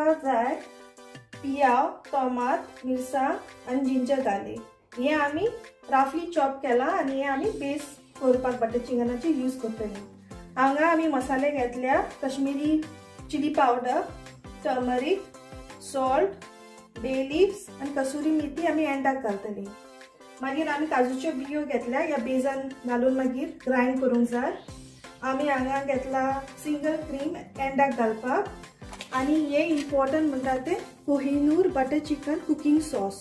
आमकां जाय पियाव, टोमाट, मिरसांग आनी जिंजर गार्लिक हे आमी राफली चॉप केला आनी हे आमी बेस करपाक बटर चिकनाची यूज करतली। हांगा आमी मसाले घेतल्या Kashmiri chilli powder, turmeric, salt, bay leaves आनी कसुरी मेथी आमी एंडाक घालतली। मागीर आमी काजूच्यो बियो घेतल्या या बेजान घालून मागीर ग्राइंड करूंक जाय। आमी हांगा घेतला सिंगल क्रीम एंडाक घालपाक आनी हे इम्पॉर्टंट म्हणटा ते Kohinoor butter chicken cooking sauce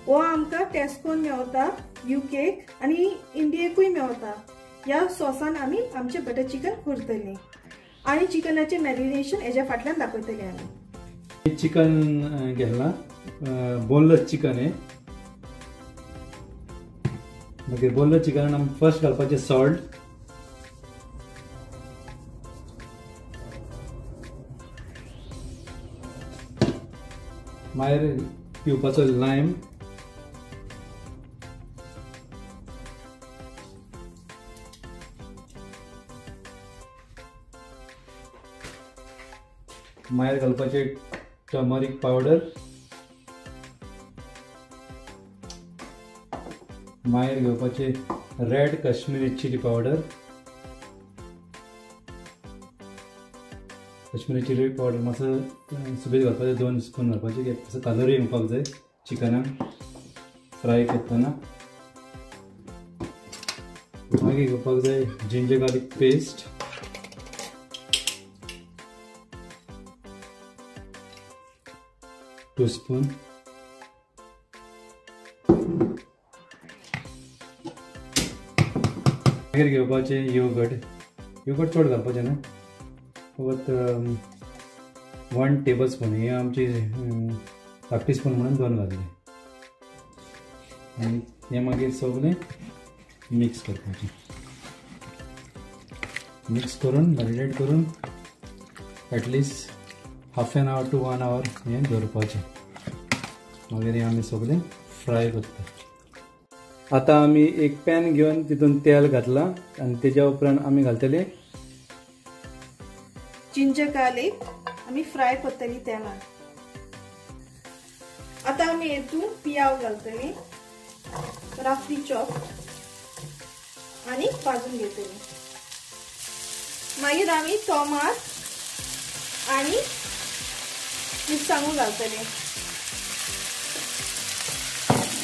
हो आमकां टेस्कोन मेवता यूकेक आनी इंडियेकूय मेवता। ह्या सॉसान आमी आमचे बटर चिकन करतली आनी चिकनाचे मॅरिनेशन हेज्या फाटल्यान दाखयतली। आमी चिकन घेतला बोनलेस चिकन आहे। मागीर बोनलेस चिकनान आमी फर्स्ट घालपाचे सॉल्ट, मागीर पिवपाचो लायम, मागीर घालपाचे टर्मरीक पावडर, मागीर घेवपाचे red Kashmiri chilli powder, Kashmiri chilli powder मातसो सुबेज घालपाचे 2 स्पून घालपाचे की कलरूय येवपाक जाय चिकनाक फ्राय करतना। मागीर घेवपाक जाय ginger garlic paste, two spoon, मागीर घेवपाचे योगर्ट चड घालपाचे ना फकत 1 टेबल स्पून हे आमची धाकटी स्पून म्हणून 2 घातले आनी हे मागीर सगळें मिक्स करपाचें। मिक्स करून मॅरिनेट करून at least half an hour to 1 hour हे दवरपाचें। मागीर हे आमी सगळें फ्राय करता। आता आमी एक पॅन घेवन तितून तेल घातला आनी तेज्या उपरांत आमी घालतले जिंजर गार्लिक आमी फ्राय करतली तेलान। आता आमी हेतून पियाव घालतली राफली चॉप आनी भाजून घेतली। मागीर आमी टोमाट आनी मिरसांगो घालतले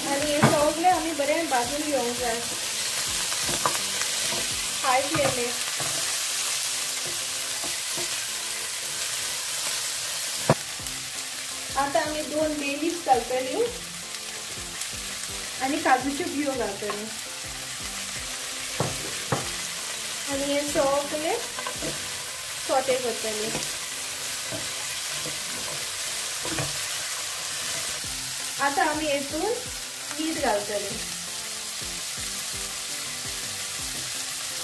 आनी हे सगळे आमी बरें भाजून घेवंक जाय हाय फ्लेमीर। आता आमी 2 बे लिव्स घालतली आनी काजूच्यो बियो घालतली आनी हे सगळे सॉटे करतली। आता आमी हेतून मीठ घालतली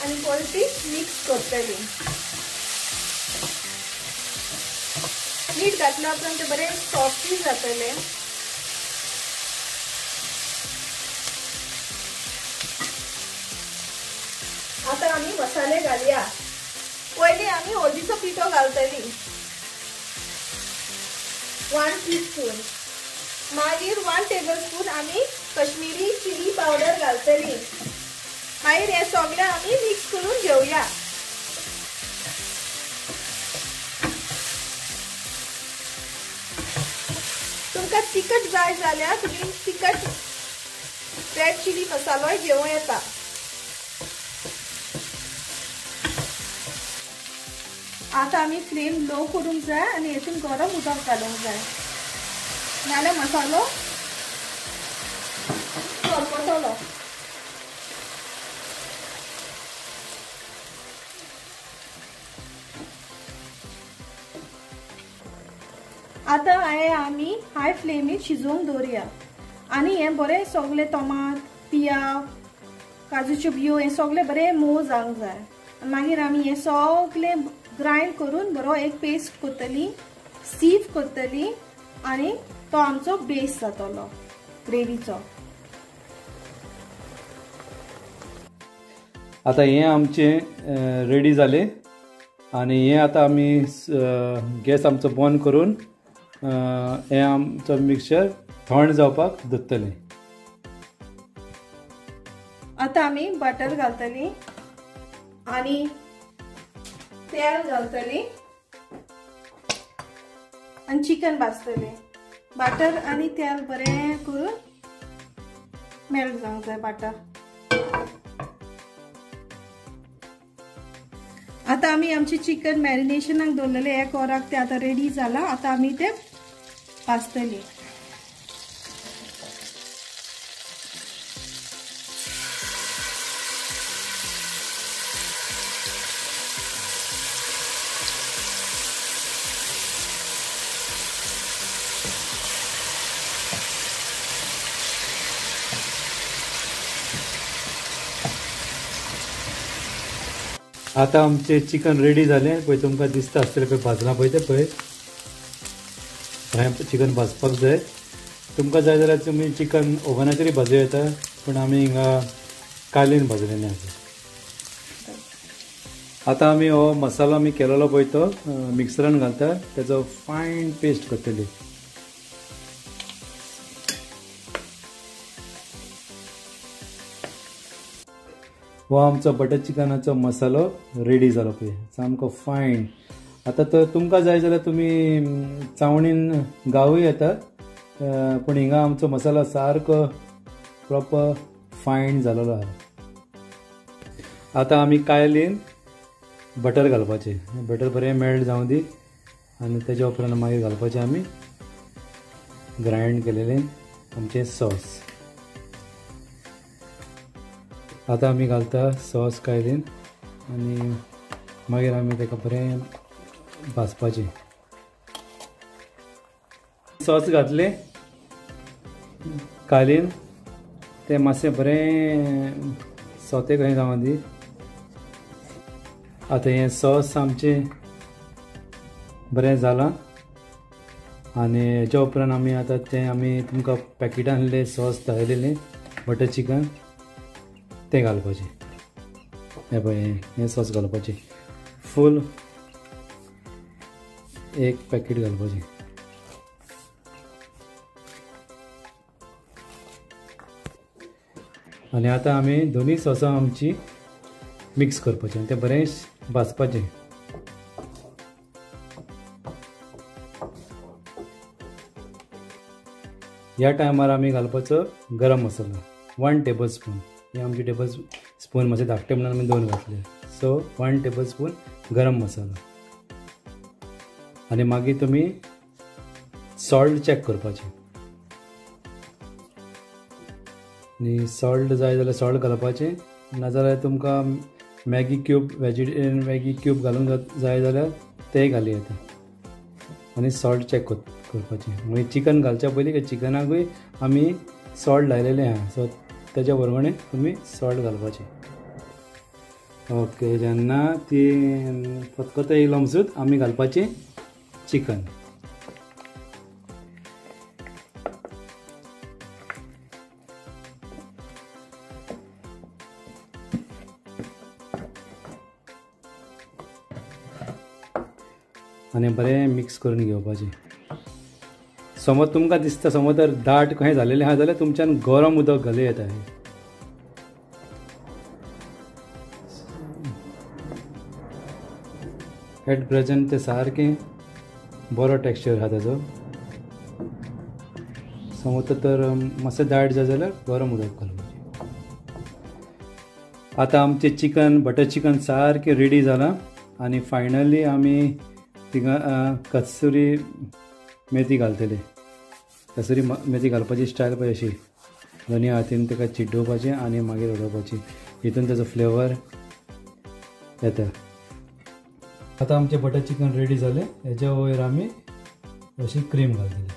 आनी परती मिक्स करतली। मीठ घातल्या उपरांत ते बरें सॉफ्टी जातले। आता आमी मसाले घालया। पयलीं आमी हळदीचो पिठो घालतली 1 टीस्पून, मागीर 1 टेबल स्पून आमी कश्मीरी चिली पावडर घालतली। मागीर हे सगळे आमी मिक्स करून घेवया। तुमकां तिखट जाय जाल्यार तुमी तिखट रेड चिली मसालोय घेवं येता। आता आमी फ्लेम लो करूंक जाय आनी हेतून गरम उदक घालूंक जाय नाल्यार मसालो करपतलो। आता हे आमी हाय फ्लेमीर शिजोवंक दवरया आनी हे बरें सगळे टोमाट, पियाव, काजूच्यो बियो हे सगळे बरें मोव जावंक जाय। मागीर आमी हे सगळे ग्राइंड करून बरो एक पेस्ट करतली, सीव करतली आनी तो आमचो बेस जातलो ग्रेवीचो। आता हे आमचे रेडी जाले आनी हे आता आमी गॅस आमचो बंद करून हें आमचो मिक्सचर थंड जावपाक दवरतलें. आता आमी बटर घालतली आणि तेल घालतली आणि चिकन भाजतले. बटर आणि तेल बरें करून मेल्ट जावंक जाय बटर. आता आमी आमचे चिकन मॅरिनेशनाक दवरलेले 1 वराक ते आता रेडी जाला. आता आमी ते भाजतली. आता आमचे चिकन रेडी जालें पळय. तुमकां दिसता आसतलें पळय भाजलां पळय तें पळय. हें चिकन भाजपाक जाय. तुमकां जाय जाल्यार तुमी चिकन ओव्हनाचेरूय भाजूं येता, पूण आमी हिंगा कालीन भाजलेलें आसा. आता आमी हो मसालो आमी केलेलो पळय तो मिक्सरान घालता, तेजो फायन पेस्ट करतली. हो आमचो बटर चिकनाचो मसालो रेडी जालो पळय, सामको फायन. आता तर तुमकां जाय जाल्यार तुमी चावणीन गावूय येता, पूण हिंगा आमचो मसालो सारको प्रॉपर फायन जालेलो आहा. आता आमी कायलीन बटर घालपाचें. बटर बरें मेल्ट जावं दी आनी तेज्या उपरांत मागीर घालपाचें आमी ग्राइंड केलेलें आमचें सॉस. आता आमी घालता सॉस कायलीन आनी मागीर आमी तेका बरें भाजपाचें. सॉस घातलें कालीन, तें मातशें बरें सोते कशें जावं दी. आतां हें सॉस आमचें बरें जालां आनी हेच्या उपरांत आमी आतां तें आमी तुमकां पॅकेटांतलें सॉस दाखयलेलें बटर चिकन तें घालपाचें. हें पळय हें सॉस घालपाचें फूल 1 पॅकेट घालपाचें. आनी आतां आमी दोनी सॉसां आमची मिक्स करपाचें, तें बरें भाजपाचें. ह्या टायमार आमी घालपाचो गरम मसालो 1 टेबल स्पून. हे आमचे टेबल स्पून मातशें धाकटे म्हणून आमी 2 घातले, सो 1 टेबल स्पून गरम मसालो. आनी मागीर तुमी सॉल्ट चॅक करपाचें. आनी सॉल्ट जाय जाल्यार सॉल्ट घालपाचें, नाजाल्यार तुमकां Maggi cube vegetarian Maggi cube घालूंक जाय जाल्यार तेंय घाली येता. आनी सॉल्ट चॅक करपाचें. मागीर चिकन घालच्या पयलीं चिकनाकूय आमी सॉल्ट लायलेलें आहा, सो तेज्या बरोबरीन तुमी सॉल्ट घालपाचें. ओके, जेन्ना ती खतखतो येयलो मसूत आमी घालपाचें चिकन. आनी बरें मिक्स करून घेवपाचें. समज तुमकां दिसता समज तर दाट कशें जालेलें आहा जाल्यार तुमच्यान गरम उदक घालूं येता. एट प्रेझेंट तें सारकें बरो टेक्स्चर आहा तेजो. समज तर मातशें दाट जाय जाल्यार गरम उदक घालपाचें. आतां आमचें चिकन बटर चिकन सारकें रेडी जालां आनी फायनली आमी थिंगा कस्तुरी मेथी घालतले. कस्तुरी मेथी घालपाची स्टायल पळय अशी दोनी हातीन तेका चिड्डोवपाचें आनी मागीर उडोवपाची, हितून तेजो फ्लेवर येता. आतां आमचें बटर चिकन रेडी जालें. हेच्या वयर आमी अशी क्रीम घालतली.